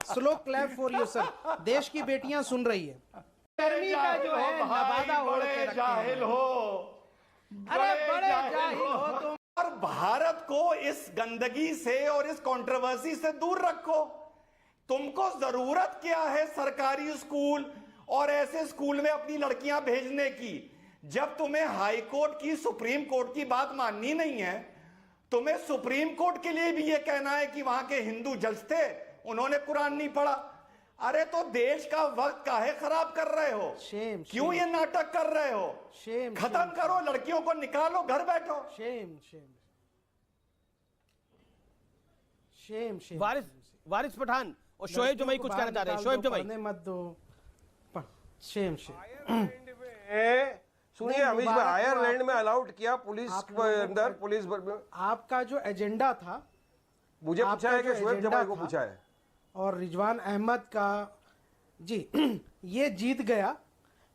Slow clap for you sir. देश की बेटियां सुन रही है। गर्मी का जो है नवादा ओढ़ के रखे जाहिल हो, अरे बड़े जाहिल हो तुम। और भारत को इस गंदगी से और इस कंट्रोवर्सी से दूर रखो। तुमको जरूरत क्या है सरकारी स्कूल और ऐसे स्कूल में अपनी लड़कियां भेजने की, जब तुम्हें हाई कोर्ट की, सुप्रीम कोर्ट की बात माननी नहीं है। तुम्हें सुप्रीम कोर्ट के लिए भी यह कहना है कि वहां के हिंदू जज थे, उन्होंने कुरान नहीं पढ़ा। अरे तो देश का वक्त काहे खराब कर रहे हो? शेम, क्यों ये नाटक कर रहे हो? शेम, खत्म करो, लड़कियों को निकालो, घर बैठो। Shame shame shame shame. Waris Pathan और शोएब जमाई कुछ कहना चाह रहे हैं। शोएब जमाई मत दो। Shem Shem. सुनिए अमीश भाई, आयरलैंड में अलाउड किया पुलिस अंदर, पुलिस आपका जो एजेंडा था, मुझे पूछा है कि शोएब जमाई को पूछा है, और रिजवान अहमद का जी ये जीत गया।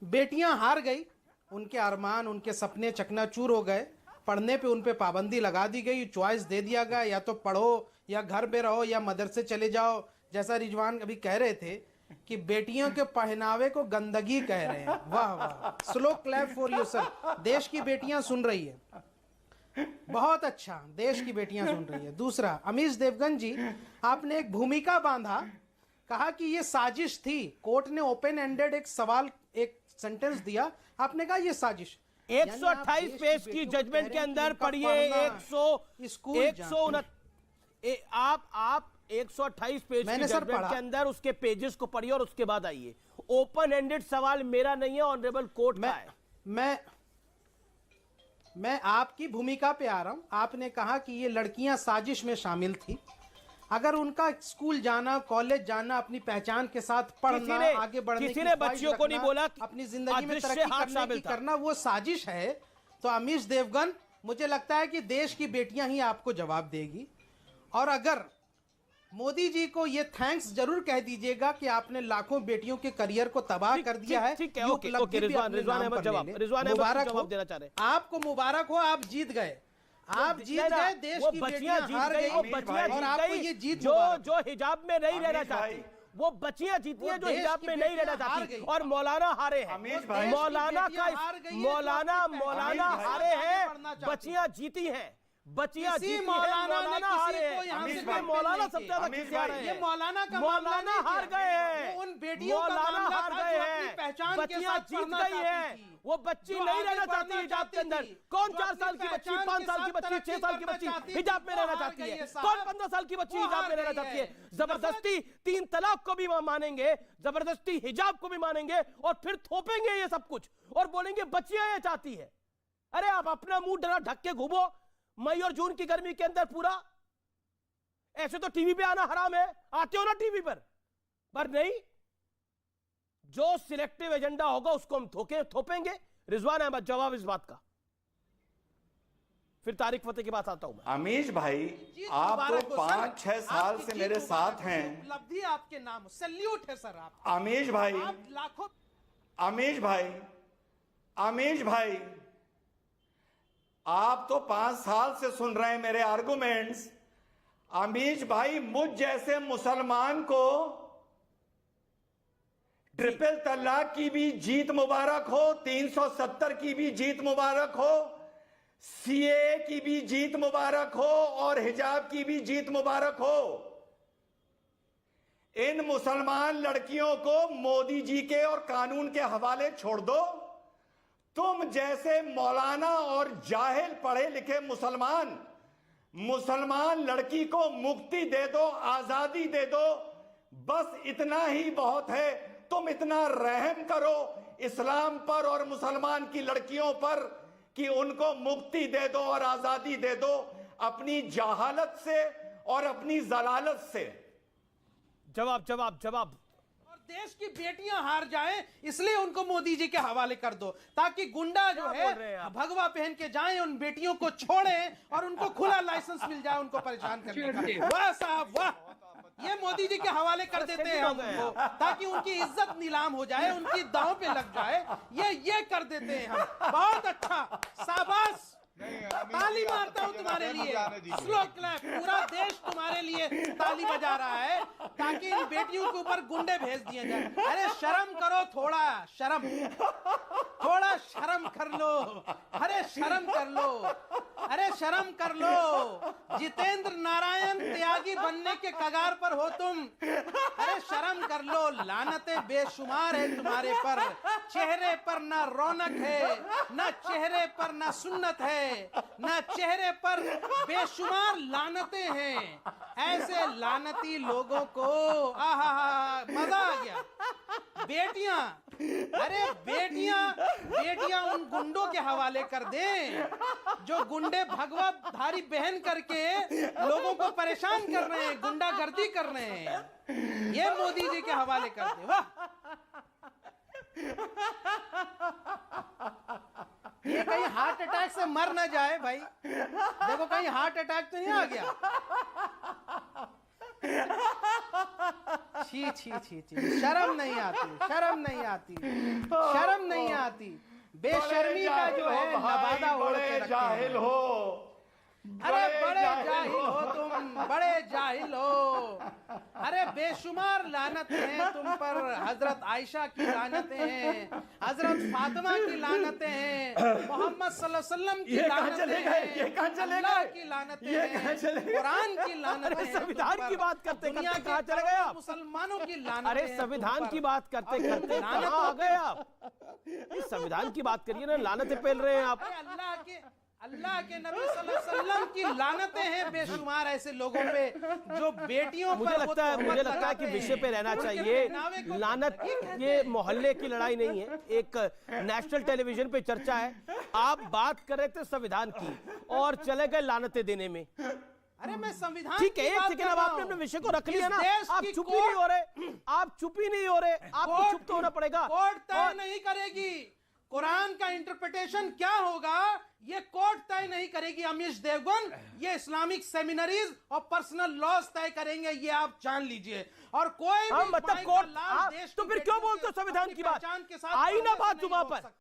बेटियां हार गई, उनके अरमान, उनके सपने चकनाचूर हो गए। पढ़ने पे उन पे पाबंदी लगा दी गई, चॉइस दे दिया गया, या तो पढ़ो या घर पे रहो या मदरसे चले जाओ। जैसा रिजवान अभी कह रहे थे कि बेटियों के पहनावे को गंदगी कह रहे हैं। वाह वाह, slow clap for you sir. देश की बेटियां सुन रही है, बहुत अच्छा, देश की बेटियां सुन रही है। दूसरा, अमीश देवगन जी, आपने एक भूमिका बांधा, कहा कि ये साजिश थी। कोर्ट ने ओपन एंडेड एक सवाल, एक सेंटेंस दिया, आपने कहा ये साजिश। 128 पेज की जजमेंट के अंदर पढ़िए, 128 पेज की जजमेंट के अंदर उसके पेजेस को पढ़िए और उसके बाद आइए। ओपन एंडेड सवाल मेरा नहीं है, ऑनरेबल कोर्ट का है। मैं आपकी भूमिका पे आ रहा हूं। आपने कहा कि ये लड़कियां साजिश में शामिल थी। अगर उनका स्कूल जाना, कॉलेज जाना, अपनी पहचान के साथ पढ़ना, आगे बढ़ने किसी ने बच्चियों को नहीं बोला अपनी जिंदगी में तरक्की करना वो साजिश है, तो अमीश देवगन, मुझे लगता है कि देश की बेटियां ही आपको जवाब देगी। और अगर मोदी जी को ये थैंक्स जरूर कह दीजिएगा कि आपने लाखों बेटियों के करियर को तबाह कर दिया है। ठीक है, ओके, रिजवान अहमद जवाब देना चाह रहे हैं। आपको मुबारक हो, आप जीत गए, आप जीत गए। देश की बेटियां हार गई और आपको ये जीत जो हिजाब में नहीं रहना चाहती, वो बच्चियां जीती हैं जो हिजाब में नहीं रहना चाहती, और मौलाना हारे हैं। मौलाना हारे हैं, बच्चियां जीती हैं। बच्चियां जीती हैं, मौलाना हारे हैं। मौलाना सबसे ज्यादा खिसिया रहे हैं। मौलाना हार गए हैं, उन बेटियों मौलाना हार गए हैं, बच्चियां जीत गई हैं। वो बच्ची नहीं रहना चाहती हिजाब के अंदर। कौन 4 साल की बच्ची, 5 साल की बच्ची, 6 साल की बच्ची हिजाब में रहना चाहती है? कौन 15 साल की बच्ची हिजाब में रहना चाहती है? जबरदस्ती 3 तलाक को भी मानेंगे, जबरदस्ती हिजाब को भी मानेंगे, और फिर थोपेंगे ये सब कुछ और बोलेंगे बच्चियां ये चाहती है। अरे आप अपना मुंह डरा ढक के घूमो मई और जून की गर्मी के अंदर पूरा। ऐसे तो टीवी पे आना हराम है, आते हो ना टीवी पर नहीं। जो सिलेक्टिव एजेंडा होगा उसको हम थोपेंगे। रिजवान अहमद, जवाब इस बात का। फिर तारिक फतेह के पास आता हूं मैं। अमीश भाई, आप तो 5-6 साल से मेरे साथ हैं। उपलब्धि आपके नाम, सैल्यूट है सर आप। अमीश भाई, लाखों। अमीश भाई, आप तो 5 साल से सुन रहे हैं मेरे आर्गुमेंट्स। अमीश भाई, मुझ जैसे मुसलमान को ट्रिपल तलाक की भी जीत मुबारक हो, 370 की भी जीत मुबारक हो, सीए की भी जीत मुबारक हो, और हिजाब की भी जीत मुबारक हो। इन मुसलमान लड़कियों को मोदी जी के और कानून के हवाले छोड़ दो। तुम जैसे मौलाना और जाहिल पढ़े लिखे मुसलमान लड़की को मुक्ति दे दो, आजादी दे दो, बस इतना ही बहुत है। तुम इतना रहम करो इस्लाम पर और मुसलमान की लड़कियों पर कि उनको मुक्ति दे दो और आजादी दे दो, अपनी जहालत से और अपनी जलालत से। जवाब। देश की बेटियां हार जाएं, इसलिए उनको मोदी जी के हवाले कर दो, ताकि गुंडा जो है भगवा पहन के जाएं, उन बेटियों को छोड़ें और उनको खुला लाइसेंस मिल जाए उनको परेशान करने का। वाह साहब वाह, ये मोदी जी के हवाले कर देते हैं हमको, ताकि उनकी इज्जत नीलाम हो जाए, उनकी दांव पे लग जाए। ये कर देते हैं हम। बहुत अच्छा, शाबाश। ताली मारता हूं तुम्हारे लिए, स्लो क्लैप, पूरा देश तुम्हारे लिए ताली बजा रहा है ताकि इन बेटियों के ऊपर गुंडे भेज दिए जाए। अरे शर्म करो, थोड़ा शर्म कर लो, अरे शर्म कर लो, अरे शर्म कर लो। जितेंद्र नारायण त्यागी बनने के कगार पर हो तुम, अरे शर्म कर लो। लानतें बेशुमार है तुम्हारे पर, चेहरे पर ना रौनक है, ना चेहरे पर ना सुन्नत है, ना चेहरे पर बेशुमार लानतें हैं। ऐसे लानती लोगों को आहा मजा आ गया। बेटियां, अरे बेटियां उन गुंडों के हवाले कर दें जो गुंडे भगवा धारी बहन करके लोगों को परेशान कर रहे हैं, गुंडागर्दी कर रहे हैं, ये मोदी जी के हवाले कर दे। वाह, ये कहीं हार्ट अटैक से मर ना जाए भाई, देखो कहीं हार्ट अटैक तो नहीं आ गया। छी छी छी छी, शर्म नहीं आती, शर्म नहीं आती, शर्म नहीं आती। बेशर्मी का जो है नवादा ओढ़ के रखे जाहिल हो, अरे बड़े जाहिल हो तुम, बड़े जाहिल हो। अरे बेशुमार लानतें हैं तुम पर, हजरत आयशा की लानतें हैं, हजरत फातिमा की लानतें हैं, मोहम्मद सल्लल्लाहु अलैहि वसल्लम की लानतें हैं, अल्लाह की लानतें हैं, कुरान की लानतें हैं। संविधान की बात करते करते कहाँ चले गए आप? मुसलमानों की लानतें। अरे संविधान की बात करते करते कहाँ आ गए आप? इस संविधान की बात करिए ना, लानतें पेल रहे हैं आप। अल्लाह के नबी सल्लल्लाहु अलैहि वसल्लम की लानतें हैं बेशुमार ऐसे लोगों पे जो बेटियों मुझे लगता है कि विषय पे रहना चाहिए। लानत ये मोहल्ले की लड़ाई नहीं है, एक नेशनल टेलीविजन पे चर्चा है। आप बात कर रहे थे संविधान की और चले गए लानतें देने में। अरे मैं संविधान ठीक है, एक सेकंड, अब आपने अपने विषय को रख लिया ना, आप चुप ही नहीं हो रहे, आप चुप ही नहीं हो रहे, आपको चुप तो होना पड़ेगा। कोर्ट तय नहीं करेगी कुरान का इंटरप्रिटेशन क्या होगा, ये कोर्ट तय नहीं करेगी अमीश देवगन, ये इस्लामिक सेमिनरीज और पर्सनल लॉज तय करेंगे, ये आप जान लीजिए। और कोई भी मतलब कोर्ट, तो फिर क्यों बोलते हो संविधान की बात? आई ना बात जुबान पर।